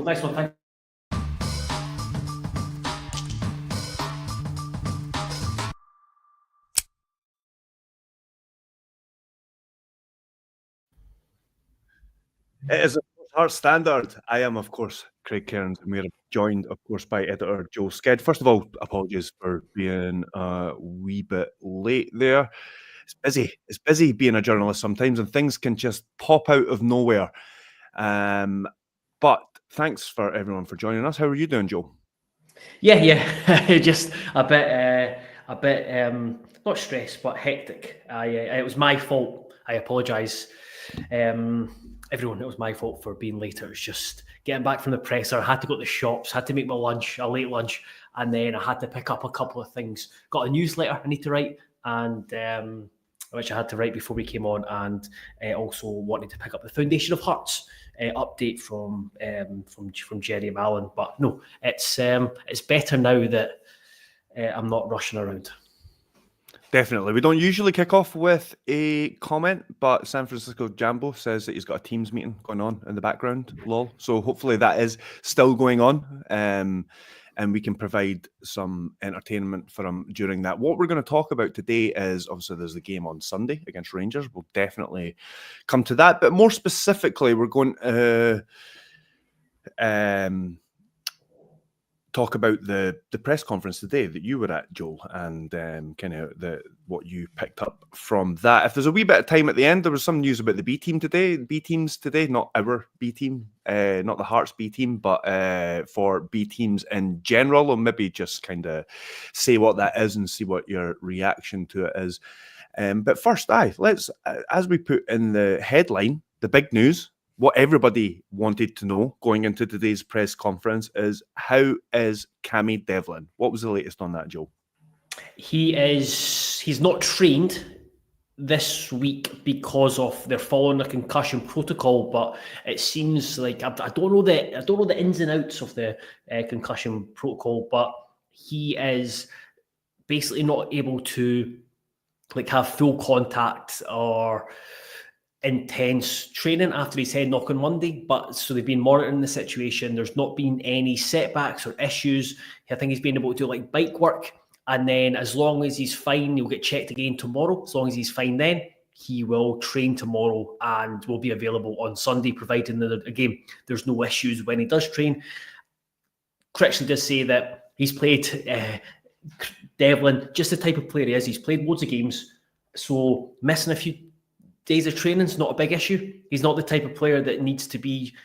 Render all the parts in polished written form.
Nice one. Thanks. It is, of course, Heart Standard. I am, of course, Craig Cairns, and we're joined, of course, by editor Joe Sked. First of all, apologies for being a wee bit late there. It's busy. It's busy being a journalist sometimes, and things can just pop out of nowhere. But thanks for everyone for joining us. How are you doing, Joe? Yeah. Just a bit, not stressed, but hectic. It was my fault. I apologise. Everyone, it was my fault for being later. It was just getting back from the presser. I had to go to the shops, had to make my lunch, a late lunch, and then I had to pick up a couple of things. Got a newsletter I need to write, and which I had to write before we came on, and also wanted to pick up the Foundation of Hearts update from Jerry Mallon. But no, it's better now that I'm not rushing around. Definitely. We don't usually kick off with a comment, but San Francisco Jambo says that he's got a Teams meeting going on in the background, lol. So hopefully that is still going on, and we can provide some entertainment for him during that. What we're going to talk about today is, obviously, there's the game on Sunday against Rangers. We'll definitely come to that. But more specifically, we're going to talk about the press conference today that you were at, Joel, and kind of what you picked up from that. If there's a wee bit of time at the end, there was some news about the B teams today, not our B team, not the Hearts B team, but for B teams in general, or maybe just kind of say what that is and see what your reaction to it is. But first, let's, as we put in the headline, the big news, what everybody wanted to know going into today's press conference is, how is Cammy Devlin? What was the latest on that, Joe? He's not trained this week because of they're following a concussion protocol, but it seems like I don't know the ins and outs of the concussion protocol, but he is basically not able to have full contact or intense training after his head knock on Monday, but so they've been monitoring the situation. There's not been any setbacks or issues. I think he's been able to do bike work, and then as long as he's fine, he'll get checked again tomorrow. As long as he's fine, then he will train tomorrow and will be available on Sunday, providing that, again, there's no issues when he does train. Correction does say that he's played Devlin, just the type of player he is. He's played loads of games, so missing a few days of training is not a big issue. He's not the type of player that needs to be.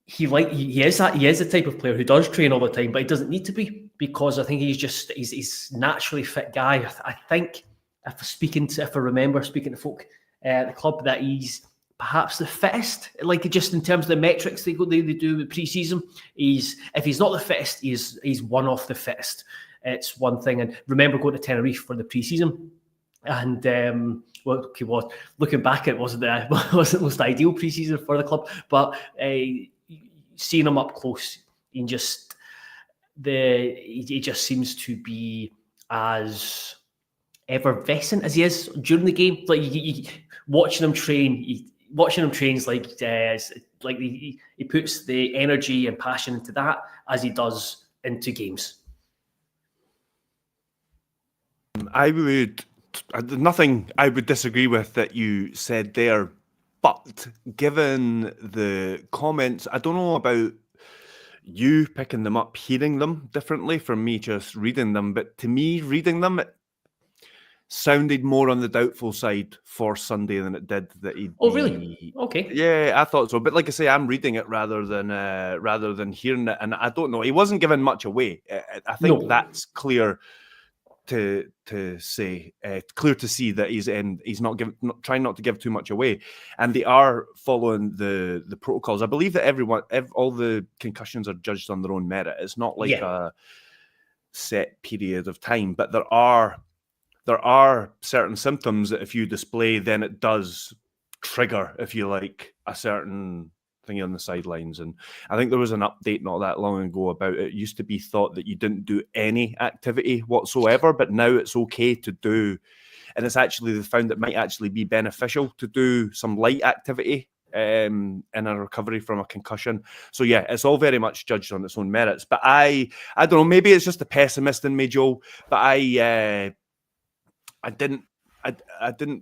He is the type of player who does train all the time, but he doesn't need to be, because I think he's naturally fit guy. I think if I remember speaking to folk at the club, that he's perhaps the fittest. Just in terms of the metrics they do with pre-season, if he's not the fittest, he's one of the fittest. It's one thing. And remember going to Tenerife for the pre-season, and looking back, it wasn't the most ideal pre-season for the club, but seeing him up close, he just seems to be as effervescent as he is during the game. Watching him train, he puts the energy and passion into that as he does into games. Nothing I would disagree with that you said there, but given the comments, I don't know about you picking them up, hearing them differently from me just reading them, but to me, reading them, it sounded more on the doubtful side for Sunday than it did that he'd Oh, really? Okay. Yeah, I thought so. But like I say, I'm reading it rather than hearing it, and I don't know. He wasn't giving much away. I think that's clear to say, clear to see that he's not trying not to give too much away, and they are following the protocols. I believe that all the concussions are judged on their own merit. It's not like a set period of time, but there are certain symptoms that if you display, then it does trigger, if you like, a certain thing on the sidelines. And I think there was an update not that long ago about it used to be thought that you didn't do any activity whatsoever, but now it's okay to do. And it's actually, they found it might actually be beneficial to do some light activity in a recovery from a concussion. So yeah, it's all very much judged on its own merits. But I don't know, maybe it's just the pessimist in me, Joe, but I didn't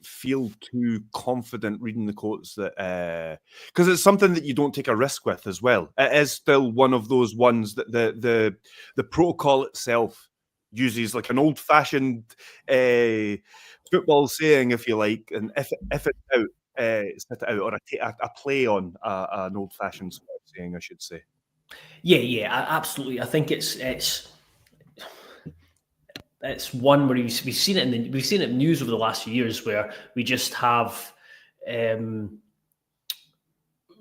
feel too confident reading the quotes that because it's something that you don't take a risk with as well. It is still one of those ones that the protocol itself uses like an old-fashioned football saying, if you like, and if it's out, spit it out, or a play on an old-fashioned saying, I should say. Yeah, absolutely. I think it's one where we've seen it in news over the last few years, where we just have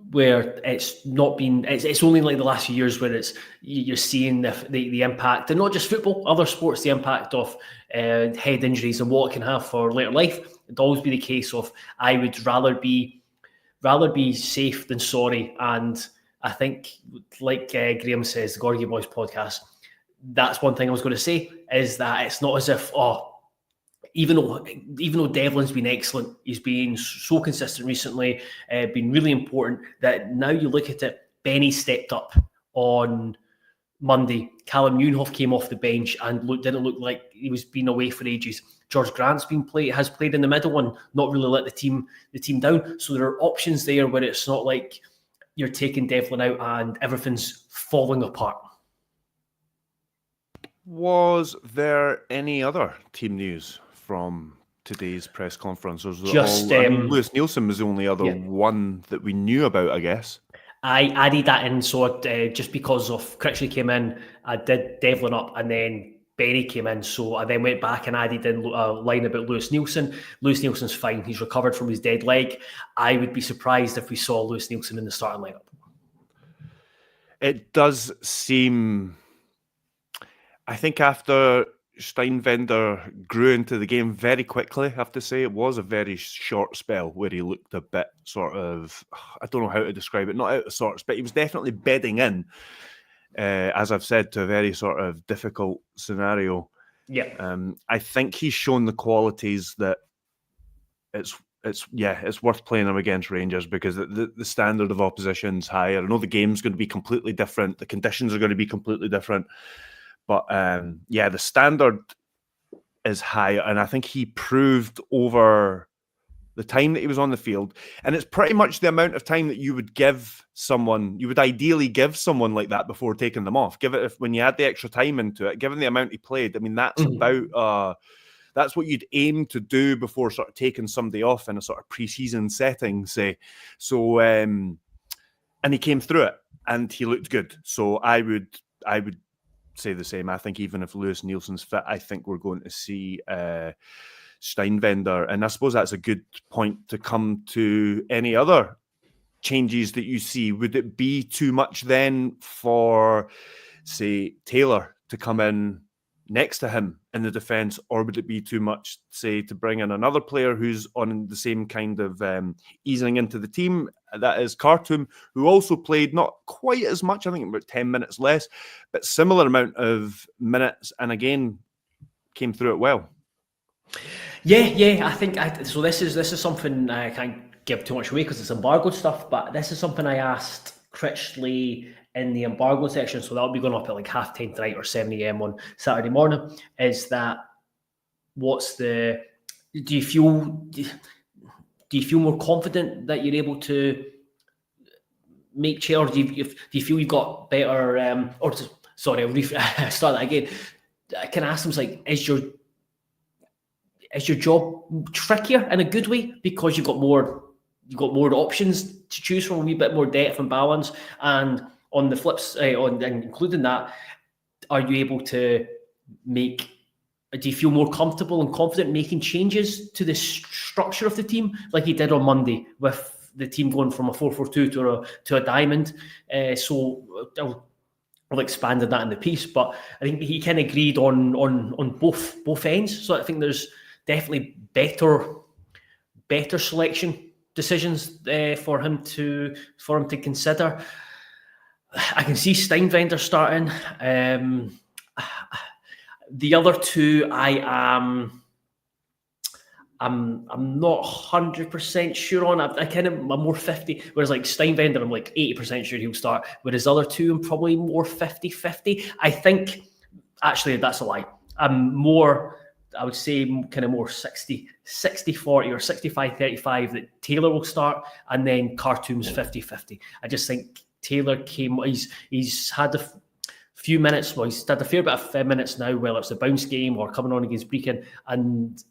where it's not been. It's only like the last few years where you're seeing the impact, and not just football, other sports, the impact of head injuries and what it can have for later life. It'd always be the case of I would rather be safe than sorry, and I think, like Graham says, the Gorgie Boys podcast, that's one thing I was going to say, is that it's not as if, even though Devlin's been excellent, he's been so consistent recently, been really important, that now you look at it, Benny stepped up on Monday. Callum Newhoff came off the bench and didn't look like he was been away for ages. George Grant's has played in the middle and not really let the team down. So there are options there where it's not like you're taking Devlin out and everything's falling apart. Was there any other team news from today's press conference? Or Lewis Nielsen was the only other one that we knew about, I guess. I added that in, so just because of Critchley came in, I did Devlin up, and then Benny came in, so I then went back and added in a line about Lewis Nielsen. Lewis Nielsen's fine; he's recovered from his dead leg. I would be surprised if we saw Lewis Nielsen in the starting lineup. It does seem, I think after Steinwender grew into the game very quickly, I have to say, it was a very short spell where he looked a bit sort of, I don't know how to describe it, not out of sorts, but he was definitely bedding in, as I've said, to a very sort of difficult scenario. Yeah. I think he's shown the qualities that it's worth playing him against Rangers, because the standard of opposition's higher. I know the game's going to be completely different, the conditions are going to be completely different. But the standard is high, and I think he proved over the time that he was on the field, and it's pretty much the amount of time that you would ideally give someone like that before taking them off. When you add the extra time into it, given the amount he played, I mean, that's that's what you'd aim to do before sort of taking somebody off in a sort of pre-season setting, say. So, and he came through it, and he looked good. So I would say the same. I think even if Lewis Nielsen's fit, I think we're going to see Steinwender. And I suppose that's a good point to come to any other changes that you see. Would it be too much then for, say, Taylor to come in next to him in the defence, or would it be too much, say, to bring in another player who's on the same kind of easing into the team? That is Khartoum, who also played not quite as much, I think about 10 minutes less, but similar amount of minutes, and again came through it well. Yeah, I think so. This is something I can't give too much away because it's embargoed stuff, but this is something I asked Critchley in the embargo section, so that'll be going up at like 10:30 tonight or 7 a.m. on Saturday morning. Is that do you feel more confident that you're able to make change, or do you feel you've got better I'll start that again. Can I ask them, like, is your job trickier in a good way because you've got more options to choose from, a wee bit more depth and balance? And on the flips, including that, are you able to do you feel more comfortable and confident making changes to the structure of the team, like he did on Monday with the team going from a 4-4-2 to a diamond? So I'll expand on that in the piece, but I think he kind of agreed on both ends. So I think there's definitely better selection decisions for him to consider. I can see Steinwender starting. The other two, I I'm not 100% sure on. I'm more 50, whereas like Steinbender, I'm like 80% sure he'll start. Whereas the other two, I'm probably more 50-50. I think, actually, that's a lie. I'm more, I would say, kind of more 60-40 or 65-35 that Taylor will start, and then Khartoum's 50-50. I just think Taylor he's had a few minutes, well, he's had a fair bit of minutes now, whether it's a bounce game or coming on against Brecon, and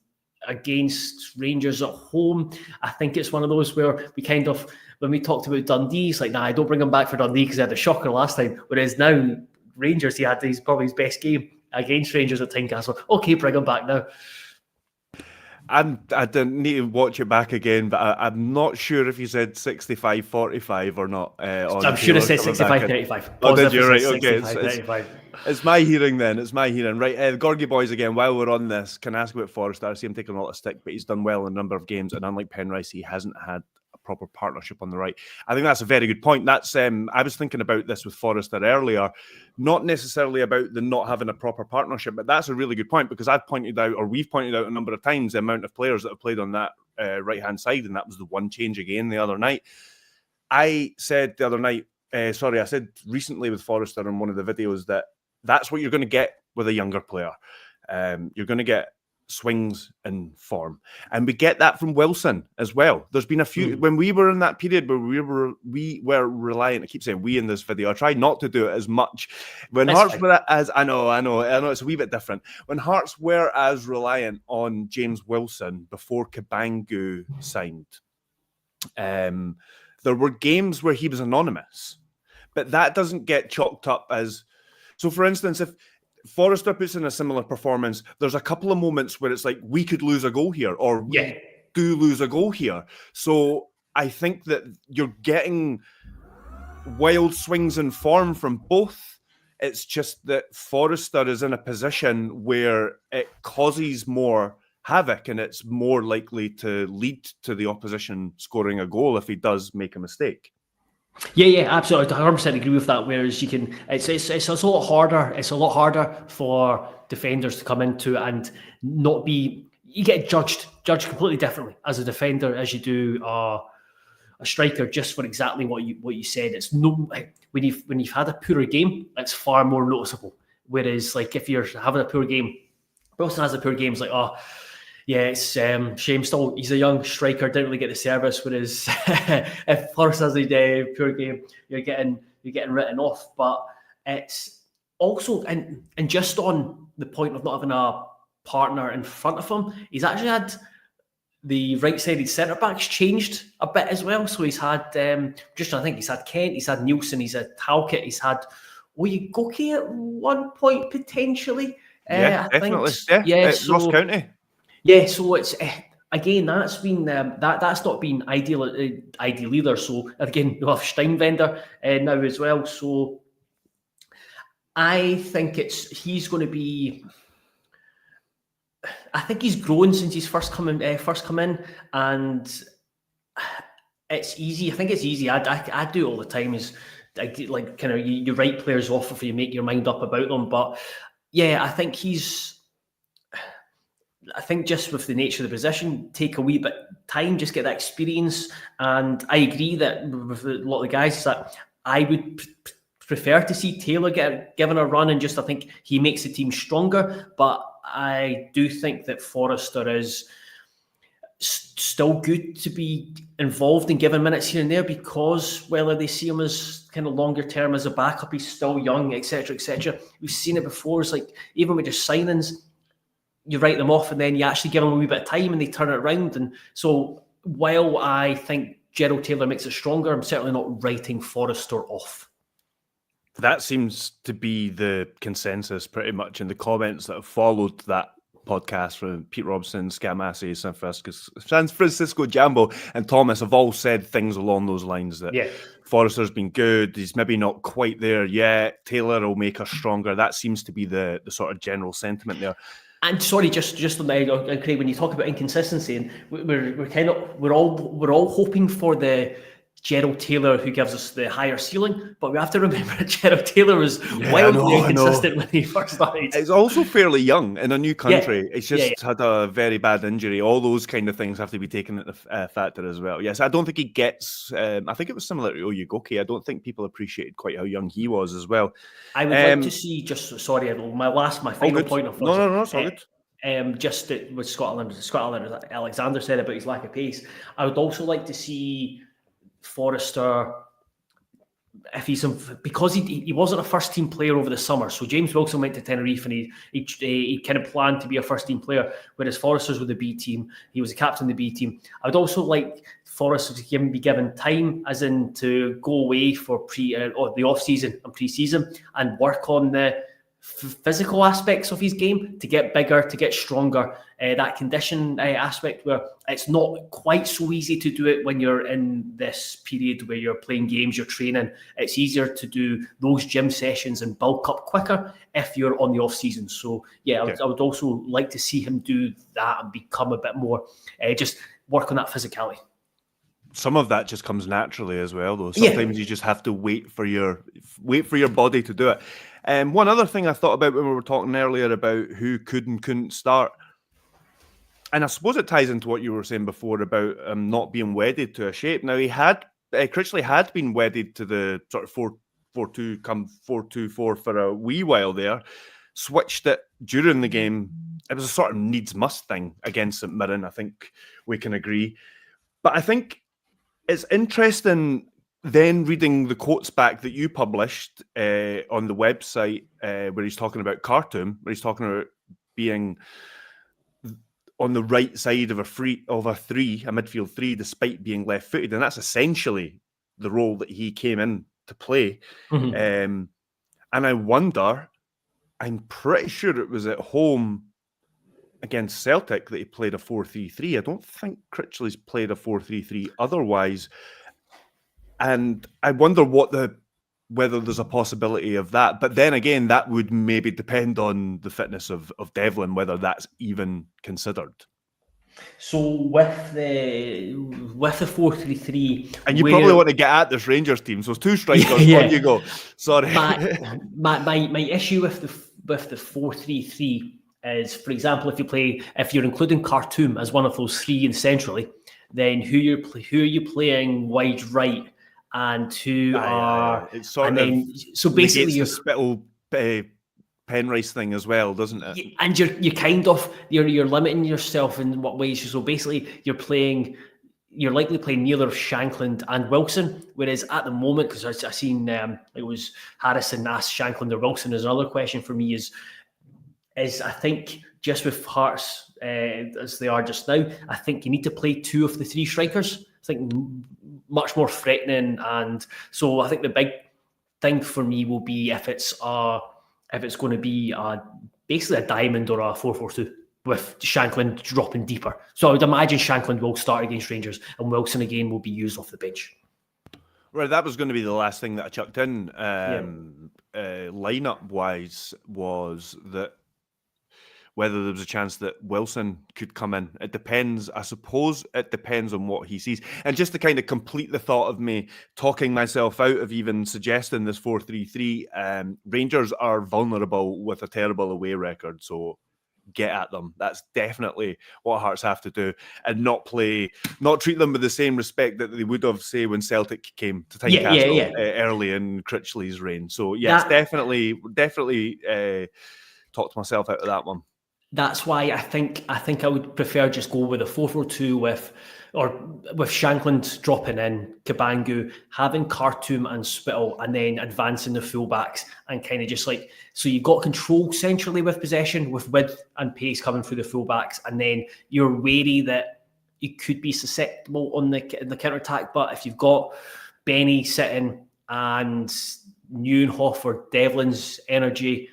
against Rangers at home, I think it's one of those where we kind of, when we talked about Dundee, it's like, nah, I don't bring him back for Dundee because he had a shocker last time, whereas now Rangers, he had probably his best game against Rangers at Tynecastle. Okay, bring him back now. I didn't need to watch it back again, but I'm not sure if you said 65-45 or not. I'm sure it said 65-35. Oh, did you? Right, okay. It's my hearing then. It's my hearing. Right, the Gorgie boys again, while we're on this, can I ask about Forrester? I see him taking a lot of stick, but he's done well in a number of games, and unlike Penrice, he hasn't had a proper partnership on the right. I think that's a very good point. That's I was thinking about this with Forrester earlier, not necessarily about the not having a proper partnership, but that's a really good point, because I've pointed out, or we've pointed out a number of times, the amount of players that have played on that right-hand side, and that was the one change again the other night. I said the other night, I said recently with Forrester in one of the videos that that's what you're going to get with a younger player. You're going to get swings in form, and we get that from Wilson as well. There's been a few when we were in that period where we were reliant. I keep saying we in this video. I try not to do it as much. When Hearts were as I know it's a wee bit different. When Hearts were as reliant on James Wilson before Kabangu signed, there were games where he was anonymous, but that doesn't get chalked up as. So, for instance, if Forrester puts in a similar performance, there's a couple of moments where it's like, we could lose a goal here, or we do lose a goal here. So I think that you're getting wild swings in form from both. It's just that Forrester is in a position where it causes more havoc, and it's more likely to lead to the opposition scoring a goal if he does make a mistake. Yeah, absolutely. I 100% agree with that. Whereas you can, it's a lot harder. It's a lot harder for defenders to come into and not be. You get judged completely differently as a defender as you do a striker, just for exactly what you said. It's no when you've had a poorer game, it's far more noticeable. Whereas, like, if you're having a poor game, Wilson has a poor game. It's like, oh. Yeah, it's shame. Still, he's a young striker, didn't really get the service. Whereas if Forrest has a poor game, you're getting written off. But it's also, and just on the point of not having a partner in front of him, he's actually had the right-sided centre backs changed a bit as well. So he's had I think he's had Kent, he's had Nielsen, he's had Talcott, he's had Goki at one point potentially. Yeah, definitely. So, Ross County. Yeah, so it's again that's been that's not been ideal either. So again, we'll have Steinbender now as well. So I think he's going to be. I think he's grown since he's first come in, and it's easy. I think it's easy. I do it all the time. Is like kind of you write players off if you make your mind up about them. But yeah, I think just with the nature of the position, take a wee bit time, just get that experience. And I agree that with a lot of the guys that I would prefer to see Taylor given a run, and just I think he makes the team stronger. But I do think that Forrester is still good to be involved in given minutes here and there, because whether they see him as kind of longer term as a backup, he's still young, etc., etc. We've seen it before. It's like even with just signings, you write them off and then you actually give them a wee bit of time and they turn it around. And so while I think Gerald Taylor makes it stronger, I'm certainly not writing Forrester off. That seems to be the consensus pretty much in the comments that have followed that podcast from Pete Robson, Scamasi, San Francisco Jambo, and Thomas have all said things along those lines that Forrester's been good. He's maybe not quite there yet. Taylor will make us stronger. That seems to be the sort of general sentiment there. And sorry, just on that, Craig, when you talk about inconsistency, and we're all hoping for the Gerald Taylor who gives us the higher ceiling, but we have to remember that Gerald Taylor was wildly inconsistent when he first started. It's also fairly young in a new country. Yeah. It's just had a very bad injury. All those kind of things have to be taken into factor as well. Yes, I don't think he gets. I think it was similar to Oyugoki. I don't think people appreciated quite how young he was as well. I would like to see. My final point of no, sorry. Just with Scotland, Alexander said about his lack of pace. I would also like to see Forrester, if he's because he wasn't a first team player over the summer. So James Wilson went to Tenerife and he kind of planned to be a first team player, whereas Forrester's with the B team. He was the captain of the B team. I would also like Forrester to be given time, as in to go away for the off season and pre-season and work on the physical aspects of his game to get bigger, to get stronger. That condition aspect where it's not quite so easy to do it when you're in this period where you're playing games, you're training. It's easier to do those gym sessions and bulk up quicker if you're on the off season. So I would also like to see him do that and become a bit more, just work on that physicality. Some of that just comes naturally as well, though. Sometimes you just have to wait for your body to do it. One other thing I thought about when we were talking earlier about who could and couldn't start, and I suppose it ties into what you were saying before about not being wedded to a shape. Now, Critchley had been wedded to the sort of 4-4-2, come 4-2-4 for a wee while there, switched it during the game. It was a sort of needs-must thing against St Mirren, I think we can agree. But I think it's interesting then reading the quotes back that you published on the website where he's talking about Khartoum, where he's talking about being on the right side of a midfield three, despite being left-footed, and that's essentially the role that he came in to play. Mm-hmm. And I wonder, I'm pretty sure it was at home against Celtic that he played a 4-3-3. I don't think Critchley's played a 4-3-3 otherwise. And I wonder whether there's a possibility of that. But then again, that would maybe depend on the fitness of Devlin, whether that's even considered. So with the 4-3-3, and you probably want to get at this Rangers team. So it's two strikers. On you go. Sorry. My issue with the 4-3-3 is, for example, if you're including Khartoum as one of those three in centrally, then who are you playing wide right? And who are it's sort and of then so basically your Spittle Penrice thing as well, doesn't it? And you're limiting yourself in what ways. So basically you're likely playing neither Shankland and Wilson, whereas at the moment, because I seen it was Harrison asked Shankland or Wilson, is another question for me is I think just with Hearts as they are just now, I think you need to play two of the three strikers. I think much more threatening, and so I think the big thing for me will be if it's going to be basically a diamond or a 4-4-2 with Shankland dropping deeper. So I would imagine Shankland will start against Rangers and Wilson again will be used off the bench. Right, that was going to be the last thing that I chucked in lineup wise, was that whether there was a chance that Wilson could come in. It depends. I suppose it depends on what he sees. And just to kind of complete the thought of me talking myself out of even suggesting this 4-3-3, Rangers are vulnerable with a terrible away record. So get at them. That's definitely what Hearts have to do, and not treat them with the same respect that they would have, say, when Celtic came to Tynecastle early in Critchley's reign. So yes, definitely talked myself out of that one. That's why I think I would prefer just go with a 4-4-2 with Shankland dropping in, Cabangu, having Khartoum and Spittle, and then advancing the fullbacks and kind of just so you've got control centrally with possession, with width and pace coming through the fullbacks, and then you're wary that you could be susceptible on the counter-attack. But if you've got Benny sitting and Neuenhoff or Devlin's energy,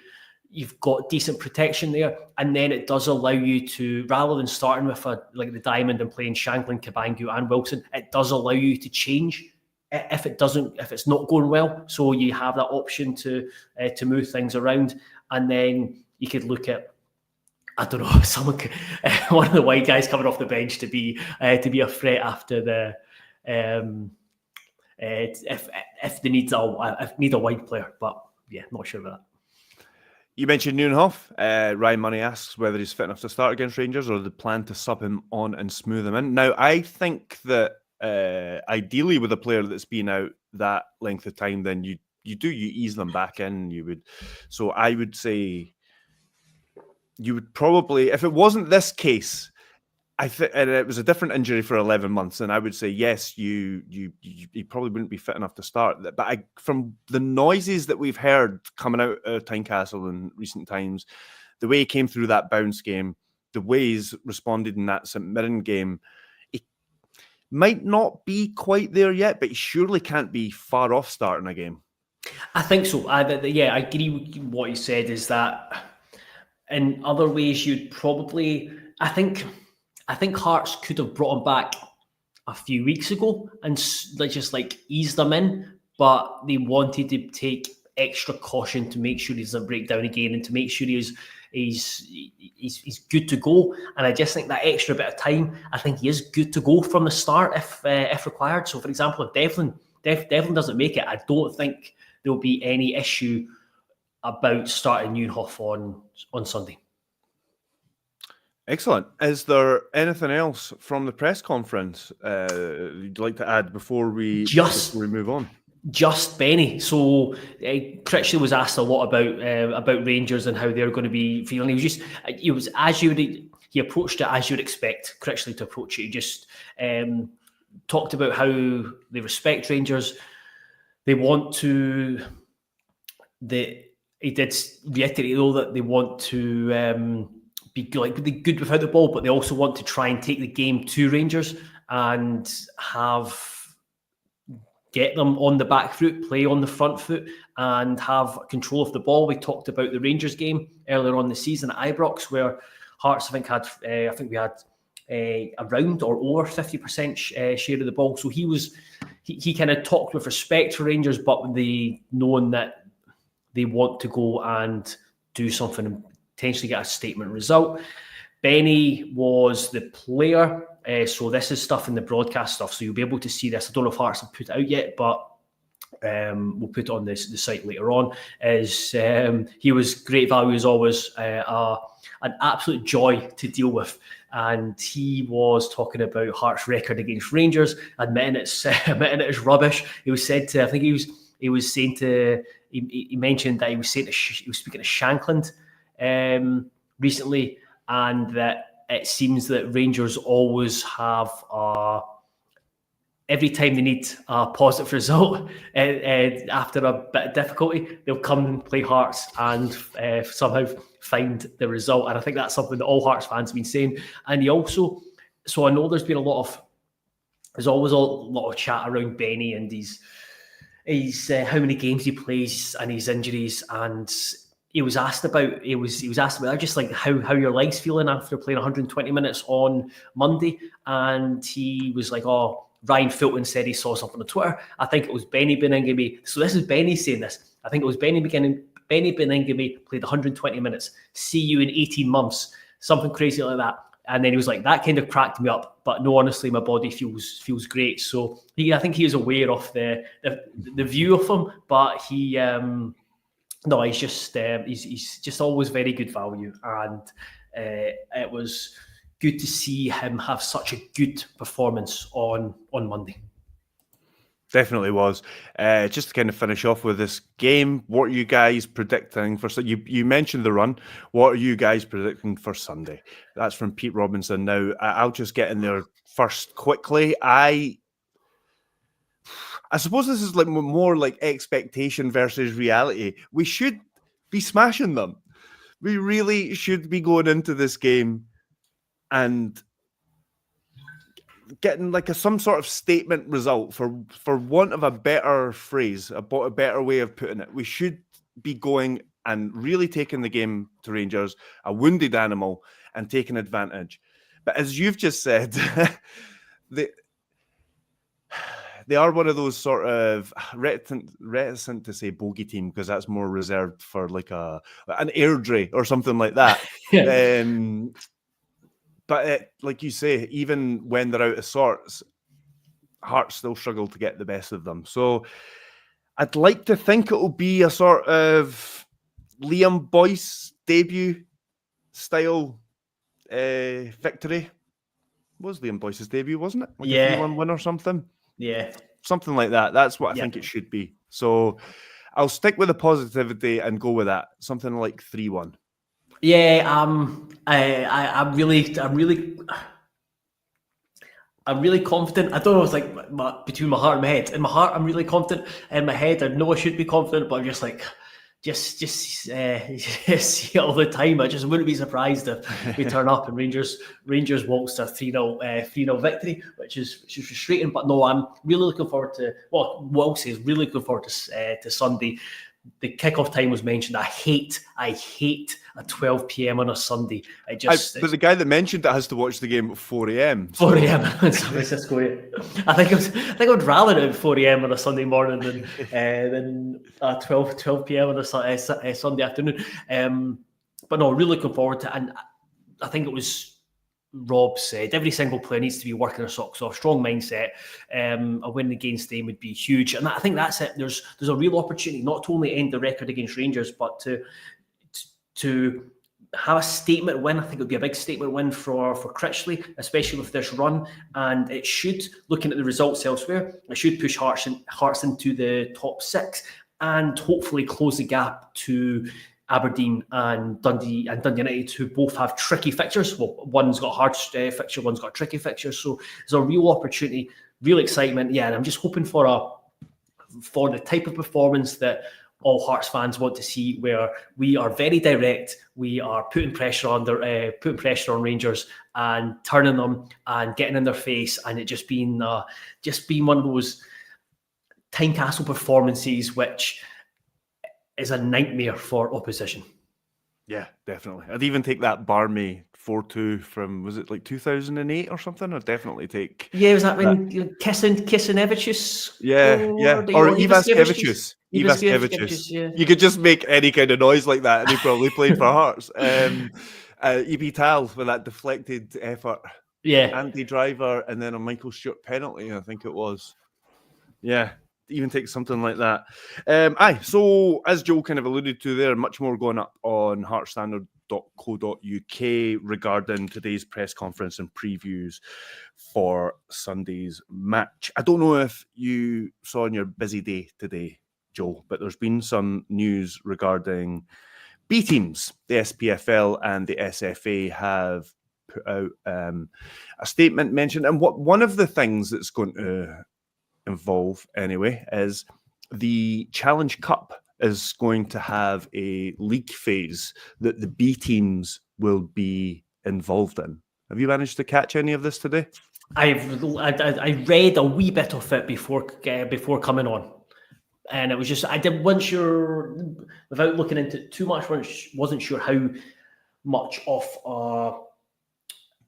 you've got decent protection there, and then it does allow you to, rather than starting with the diamond and playing Shankland, Cabangu and Wilson, it does allow you to change if it's not going well. So you have that option to move things around, and then you could look at, I don't know, one of the white guys coming off the bench to be a threat after the if they need a wide player. But yeah, not sure about that. You mentioned Nieuwenhof. Ryan Money asks whether he's fit enough to start against Rangers or the plan to sub him on and smooth him in. Now, I think that ideally with a player that's been out that length of time, then you ease them back in. So I would say you would probably, if it wasn't this case, and it was a different injury for 11 months, and I would say yes, you probably wouldn't be fit enough to start. But from the noises that we've heard coming out of Tynecastle in recent times, the way he came through that bounce game, the way he's responded in that St Mirren game, he might not be quite there yet, but he surely can't be far off starting a game. I think so. I agree with what he said, is that in other ways you'd probably, I think Hearts could have brought him back a few weeks ago and just ease them in, but they wanted to take extra caution to make sure he doesn't break down again and to make sure he's good to go. And I just think that extra bit of time, I think he is good to go from the start if required. So, for example, if Devlin doesn't make it, I don't think there'll be any issue about starting Nieuwenhof on Sunday. Excellent. Is there anything else from the press conference you'd like to add before we move on? Just Benny. So Critchley was asked a lot about Rangers and how they're going to be feeling. He approached it as you'd expect Critchley to approach it. He just talked about how they respect Rangers. They want to. He did reiterate though that they want to be good without the ball, but they also want to try and take the game to Rangers and get them on the back foot, play on the front foot, and have control of the ball. We talked about the Rangers game earlier on the season at Ibrox, where Hearts we had around or over 50% share of the ball. So he kind of talked with respect for Rangers, but knowing that they want to go and do something and potentially get a statement result. Benny was the player. So this is stuff in the broadcast stuff. So you'll be able to see this. I don't know if Hearts have put it out yet, but we'll put it on the site later on. He was great value as always, an absolute joy to deal with. And he was talking about Hearts' record against Rangers, admitting it's rubbish. He mentioned that he was speaking to Shankland recently, and that it seems that Rangers always have every time they need a positive result after a bit of difficulty, they'll come and play Hearts and somehow find the result. And I think that's something that all Hearts fans have been saying. And he also, so I know there's always a lot of chat around Benny and his how many games he plays and his injuries, and he was asked about just like how your legs feeling after playing 120 minutes on Monday, and he was like, "Oh, Ryan Fulton said he saw something on Twitter. I think it was Benny Beningame." So this is Benny saying this. I think it was Benny Beningame played 120 minutes. See you in 18 months, something crazy like that. And then he was like, "That kind of cracked me up, but no, honestly, my body feels great." So I think he is aware of the view of him, but he. No, he's just always very good value, and it was good to see him have such a good performance on Monday. Definitely was. Just to kind of finish off with this game, what are you guys predicting for? You mentioned the run. What are you guys predicting for Sunday? That's from Pete Robinson. Now, I'll just get in there first quickly. I suppose this is like more like expectation versus reality. We should be smashing them. We really should be going into this game and getting like some sort of statement result, for want of a better phrase, a better way of putting it. We should be going and really taking the game to Rangers, a wounded animal, and taking advantage. But as you've just said, they are one of those sort of reticent to say bogey team, because that's more reserved for like an Airdrie or something like that. Yeah. But like you say, even when they're out of sorts, Hearts still struggle to get the best of them. So I'd like to think it'll be a sort of Liam Boyce debut style victory. Was Liam Boyce's debut, wasn't it? Like a 3-1 win or something? Yeah. Something like that. That's what I think it should be. So I'll stick with the positivity and go with that. Something like 3-1. Yeah, I'm really confident. I don't know, it's like between my heart and my head. In my heart, I'm really confident. In my head, I know I should be confident, but I'm just like, just see it all the time. I just wouldn't be surprised if we turn up and Rangers walks a 3-0 victory, which is frustrating. But no, I'm really looking forward to. Well, what I'll say is really looking forward to Sunday. The kickoff time was mentioned. I hate a 12 p.m. on a Sunday. But the guy that mentioned that has to watch the game at 4 a.m. 4 a.m. in San Francisco. I think I'd rather it at 4 a.m. on a Sunday morning than 12 p.m. on a Sunday afternoon. But no, really looking forward to it. And I think it was Rob said, every single player needs to be working their socks off, strong mindset. A win against them would be huge. And I think that's it. There's a real opportunity not to only end the record against Rangers, but to have a statement win. I think it would be a big statement win for Critchley, especially with this run. And it should, looking at the results elsewhere, it should push Hearts into the top 6 and hopefully close the gap to Aberdeen and Dundee United, who both have tricky fixtures. Well, one's got a hard fixture, one's got a tricky fixture. So there's a real opportunity, real excitement. Yeah, and I'm just hoping for the type of performance that all Hearts fans want to see, where we are very direct, we are putting pressure on Rangers and turning them and getting in their face, and it just being one of those Tynecastle performances, which is a nightmare for opposition. Yeah, definitely. I'd even take that Barmy 4-2 from, was it like 2008 or something? I'd definitely take. Yeah, was that when Kisinevicius? Yeah. Or Ivaskevicius. Yeah. You could just make any kind of noise like that, and he probably played for Hearts. EB Tal with that deflected effort. Yeah. Andy Driver, and then a Michael Stewart penalty, I think it was. Yeah. Even take something like that. So as Joe kind of alluded to there, much more going up on heartstandard.co.uk regarding today's press conference and previews for Sunday's match. I don't know if you saw on your busy day today, Joe, but there's been some news regarding B teams. The SPFL and the SFA have put out a statement mentioned, and one of the things that's going to involve anyway is the Challenge Cup is going to have a league phase that the B teams will be involved in. Have you managed to catch any of this today? I read a wee bit of it before coming on, and it was just wasn't sure, without looking into it too much, wasn't sure how much of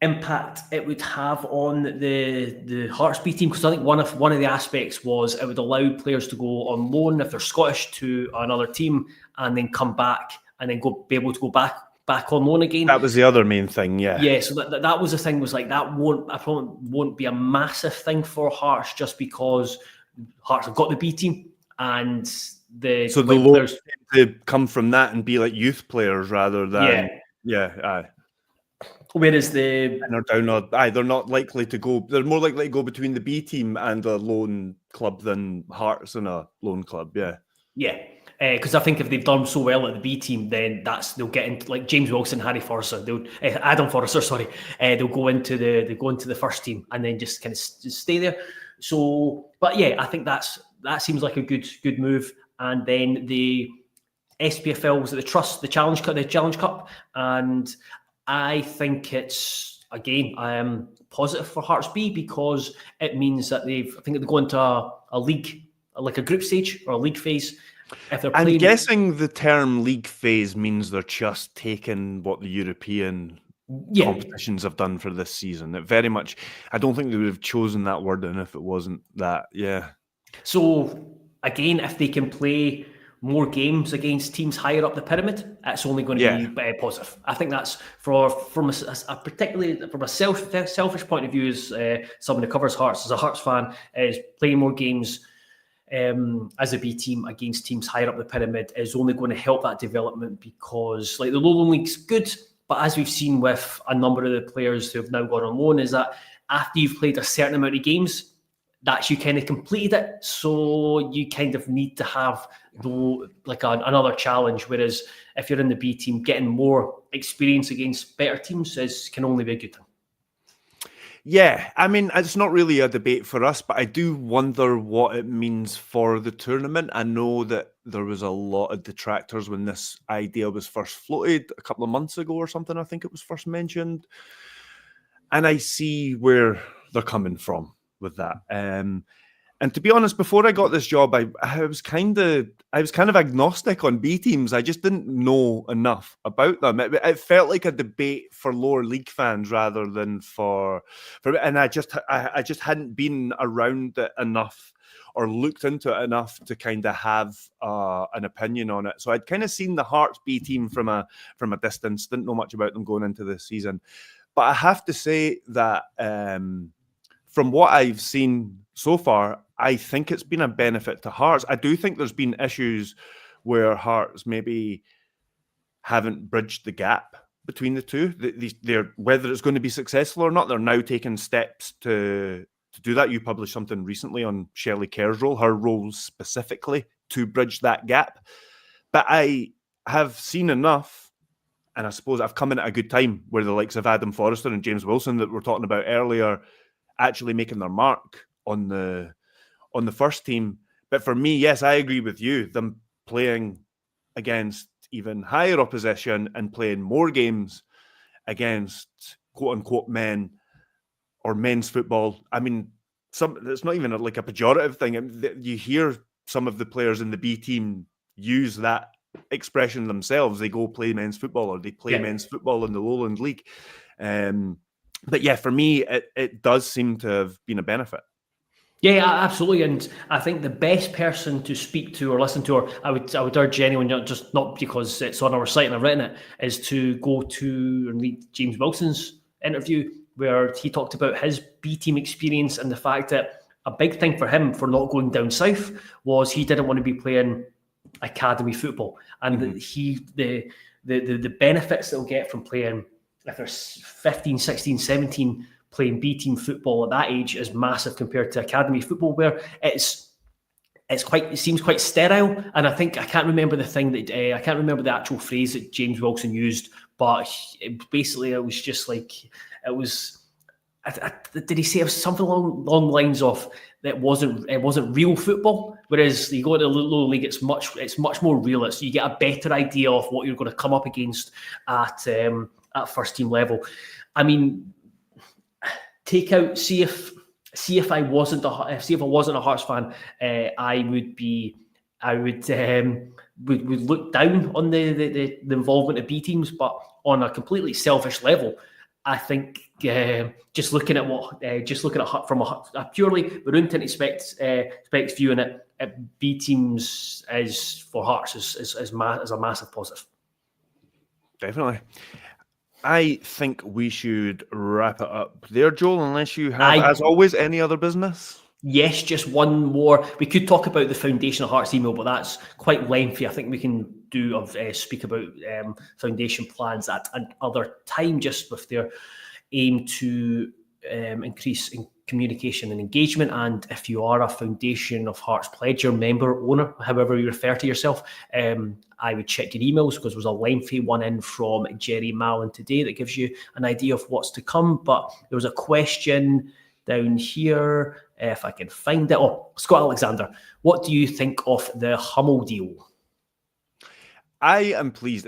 impact it would have on the Hearts B team, because I think one of the aspects was it would allow players to go on loan if they're Scottish to another team and then come back and then be able to go back on loan again. That was the other main thing, yeah. Yeah, so that was the thing, was like that won't be a massive thing for Hearts, just because Hearts have got the B team and the players to come from that and be like youth players rather than Whereas they're not likely to go. They're more likely to go between the B team and a loan club than Hearts and a loan club. Yeah, because I think if they've done so well at the B team, then they'll get into, like James Wilson, Harry Forrester, Adam Forrester. Sorry, they'll go into the first team and then just kind of stay there. So, but yeah, I think that seems like a good move. And then the SPFL was at the Challenge Cup, and I think it's, again, positive for Hearts B, because it means that they're going to a league, like a group stage or a league phase. If they're playing... I'm guessing the term league phase means they're just taking what the European competitions have done for this season. It very much, I don't think they would have chosen that wording if it wasn't that. Yeah. So again, if they can play more games against teams higher up the pyramid, it's only going to be positive. I think that's from a particularly from a selfish point of view, as someone who covers Hearts, as a Hearts fan, is playing more games as a B team against teams higher up the pyramid is only going to help that development, because like the Lowland League's good, but as we've seen with a number of the players who have now gone on loan, is that after you've played a certain amount of games, that's you kind of completed it. So you kind of need to have another challenge. Whereas if you're in the B team, getting more experience against better teams can only be a good thing. Yeah, I mean, it's not really a debate for us, but I do wonder what it means for the tournament. I know that there was a lot of detractors when this idea was first floated a couple of months ago or something. I think it was first mentioned. And I see where they're coming from with that. And to be honest, before I got this job, I was kind of agnostic on B teams. I just didn't know enough about them. It felt like a debate for lower league fans rather than for and I just hadn't been around it enough or looked into it enough to kind of have an opinion on it. So I'd kind of seen the Hearts B team from a distance, didn't know much about them going into this season. But I have to say that from what I've seen so far, I think it's been a benefit to Hearts. I do think there's been issues where Hearts maybe haven't bridged the gap between the two. They're, whether it's going to be successful or not, they're now taking steps to do that. You published something recently on Shelley Kerr's role, her role specifically to bridge that gap. But I have seen enough, and I suppose I've come in at a good time where the likes of Adam Forrester and James Wilson that we were talking about earlier actually making their mark on the first team. But for me, yes, I agree with you. Them playing against even higher opposition and playing more games against quote-unquote men or men's football. I mean, it's not even like a pejorative thing. You hear some of the players in the B team use that expression themselves. They go play men's football or they play men's football in the Lowland League. But yeah, for me, it does seem to have been a benefit. Yeah, absolutely. And I think the best person to speak to or listen to, or I would urge anyone, just not because it's on our site and I've written it, is to go to and read James Wilson's interview where he talked about his B team experience and the fact that a big thing for him for not going down south was he didn't want to be playing academy football. And the benefits that he'll get from playing, if they're 15, 16, 17, playing B team football at that age is massive compared to academy football, where it seems quite sterile. And I can't remember the actual phrase that James Wilson used, but basically it was just like did he say something along the lines of that it wasn't real football? Whereas you go to the lower league, it's much more real. You get a better idea of what you're going to come up against at first team level. I mean, see if I wasn't a Hearts fan, I would look down on the involvement of B teams, but on a completely selfish level, I think just looking at from a purely Barunton specs view in it, B teams is for Hearts is a massive positive. Definitely. I think we should wrap it up there, Joel, unless you have, as always, any other business. Yes, just one more. We could talk about the Foundation of Hearts email, but that's quite lengthy. I think we can speak about foundation plans at another time, just with their aim to increase in communication and engagement. And if you are a Foundation of Hearts pledger, member, owner, however you refer to yourself, I would check your emails, because there was a lengthy one in from Jerry Mallon today that gives you an idea of what's to come. But there was a question down here, if I can find it. Oh, Scott Alexander, what do you think of the Hummel deal? I am pleased.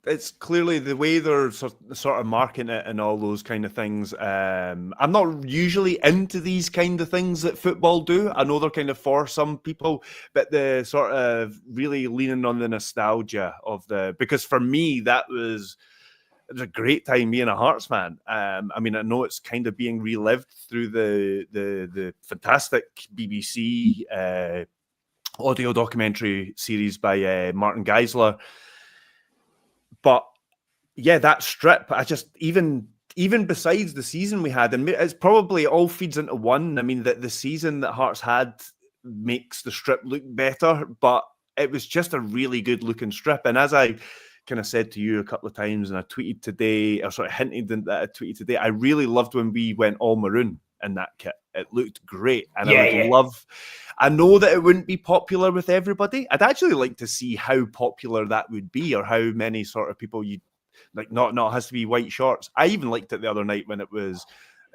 It's clearly the way they're sort of marketing it and all those kind of things. I'm not usually into these kind of things that football do. I know they're kind of for some people, but the sort of really leaning on the nostalgia of because for me, it was a great time being a Hearts fan. I mean, I know it's kind of being relived through the fantastic BBC audio documentary series by Martin Geisler. But yeah, that strip, I just even besides the season we had, and it's probably all feeds into one. I mean, the season that Hearts had makes the strip look better, but it was just a really good looking strip. And as I kind of said to you a couple of times, and I tweeted today, or sort of hinted that I tweeted today, I really loved when we went all maroon in that kit. It looked great, and I would love. I know that it wouldn't be popular with everybody. I'd actually like to see how popular that would be, or how many sort of people you like. Not has to be white shorts. I even liked it the other night when it was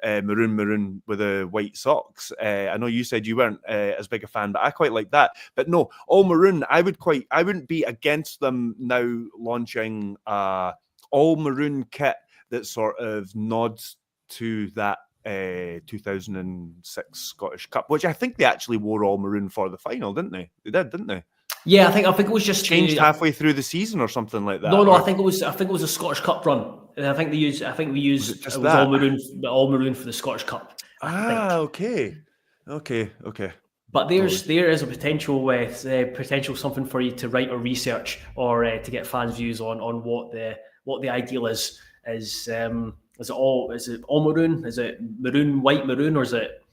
maroon with the white socks. I know you said you weren't as big a fan, but I quite like that. But no, all maroon. I wouldn't be against them now launching all maroon kit that sort of nods to that 2006 Scottish Cup, which I think they actually wore all maroon for the final, didn't they? They did, didn't they? Yeah, I think it was just changed halfway through the season or something like that. No, I think it was a Scottish Cup run. I think we used it was all maroon for the Scottish Cup. Okay. But there is a potential something for you to write or research, or to get fans' views on what the ideal is. Is it all maroon? Is it maroon, or is it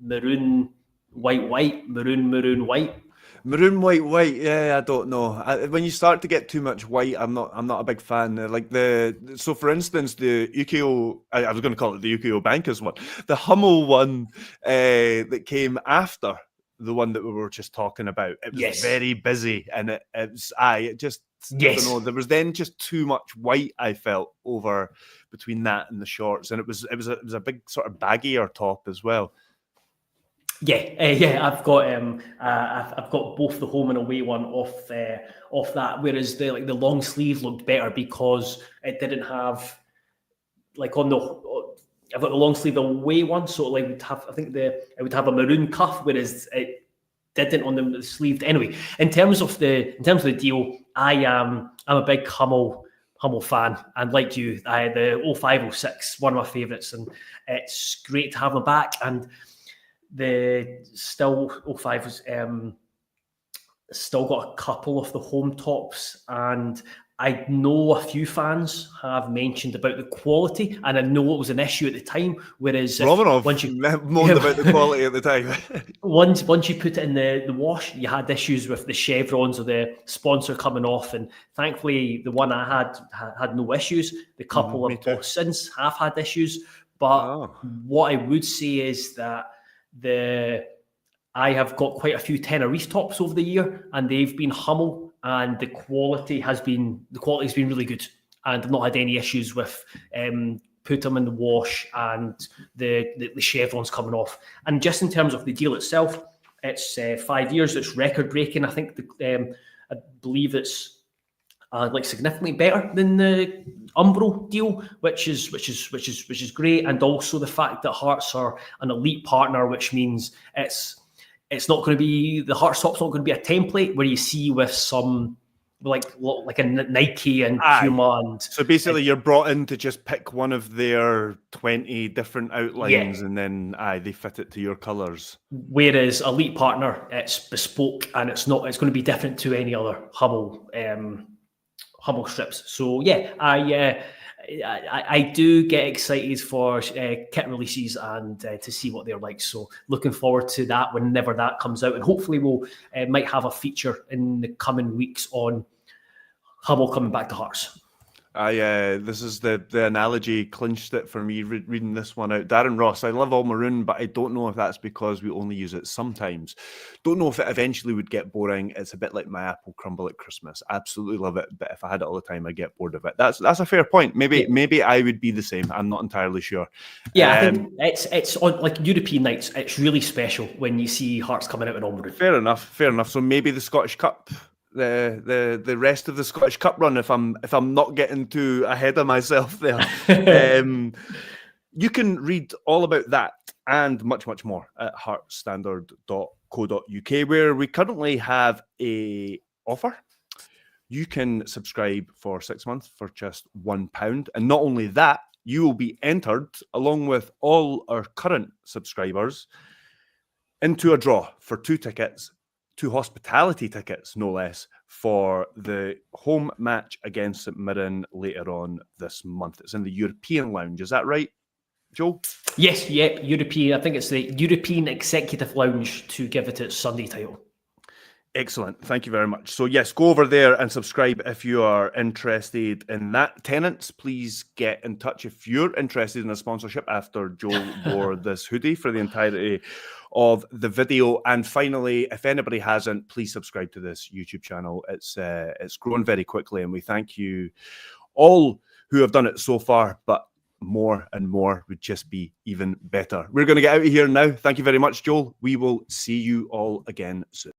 maroon, white, maroon, white? Maroon, white. Yeah, I don't know. When you start to get too much white, I'm not a big fan. Like so for instance, the UKO, I was going to call it the UKO Bankers one, the Hummel one that came after the one that we were just talking about. It was very busy, and it just. Yes. I don't know, there was then just too much white, I felt, over between that and the shorts, and it was a big sort of baggier top as well. Yeah. I've got both the home and away one off that. Whereas the long sleeve looked better because it didn't have I've got the long sleeve away one, so it would have a maroon cuff, whereas it didn't on the sleeve. Anyway, in terms of the deal, I'm a big Hummel fan, and like you, the 0506, one of my favourites, and it's great to have them back. And the still 05 was still got a couple of the home tops, and I know a few fans have mentioned about the quality, and I know it was an issue at the time. Whereas once you moaned about the quality at the time, once you put it in the wash, you had issues with the chevrons or the sponsor coming off, and thankfully the one I had no issues. The couple of bought since have had issues, but what I would say is that I have got quite a few Tenerife tops over the year, and they've been Hummel, and the quality's been really good, and I've not had any issues with put them in the wash and the chevrons coming off. And just in terms of the deal itself, it's 5 years. It's record breaking. I think I believe it's significantly better than the Umbro deal, which is great, and also the fact that Hearts are an elite partner, which means it's not going to be, the Hearts top's not going to be a template where you see with some like a Nike and Puma. And so basically you're brought in to just pick one of their 20 different outlines, and then they fit it to your colours. Whereas elite partner, it's bespoke, and it's going to be different to any other Hummel strips. So I do get excited for kit releases and to see what they're like. So looking forward to that whenever that comes out, and hopefully we'll might have a feature in the coming weeks on Hummel coming back to Hearts. This is the analogy clinched it for me reading this one out. Darren Ross, I love all maroon, but I don't know if that's because we only use it sometimes. Don't know if it eventually would get boring. It's a bit like my apple crumble at Christmas. Absolutely love it, but if I had it all the time, I'd get bored of it. That's a fair point. Maybe I would be the same. I'm not entirely sure. Yeah, I think it's on like European nights. It's really special when you see Hearts coming out in all maroon. Fair enough. So maybe the Scottish Cup. The rest of the Scottish Cup run, if I'm not getting too ahead of myself there. You can read all about that and much more at heartstandard.co.uk, where we currently have a offer. You can subscribe for 6 months for just £1, and not only that, you will be entered along with all our current subscribers into a draw for 2 tickets 2 hospitality tickets, no less, for the home match against St Mirren later on this month. It's in the European Lounge. Is that right, Joel? Yes, yep, European. I think it's the European Executive Lounge to give it its Sunday title. Excellent. Thank you very much. So yes, go over there and subscribe if you are interested in that. Tenants, please get in touch if you're interested in a sponsorship after Joel wore this hoodie for the entirety of the video. And finally, if anybody hasn't, please subscribe to this YouTube channel. It's grown very quickly, and we thank you all who have done it so far, but more and more would just be even better. We're going to get out of here now. Thank you very much, Joel. We will see you all again soon.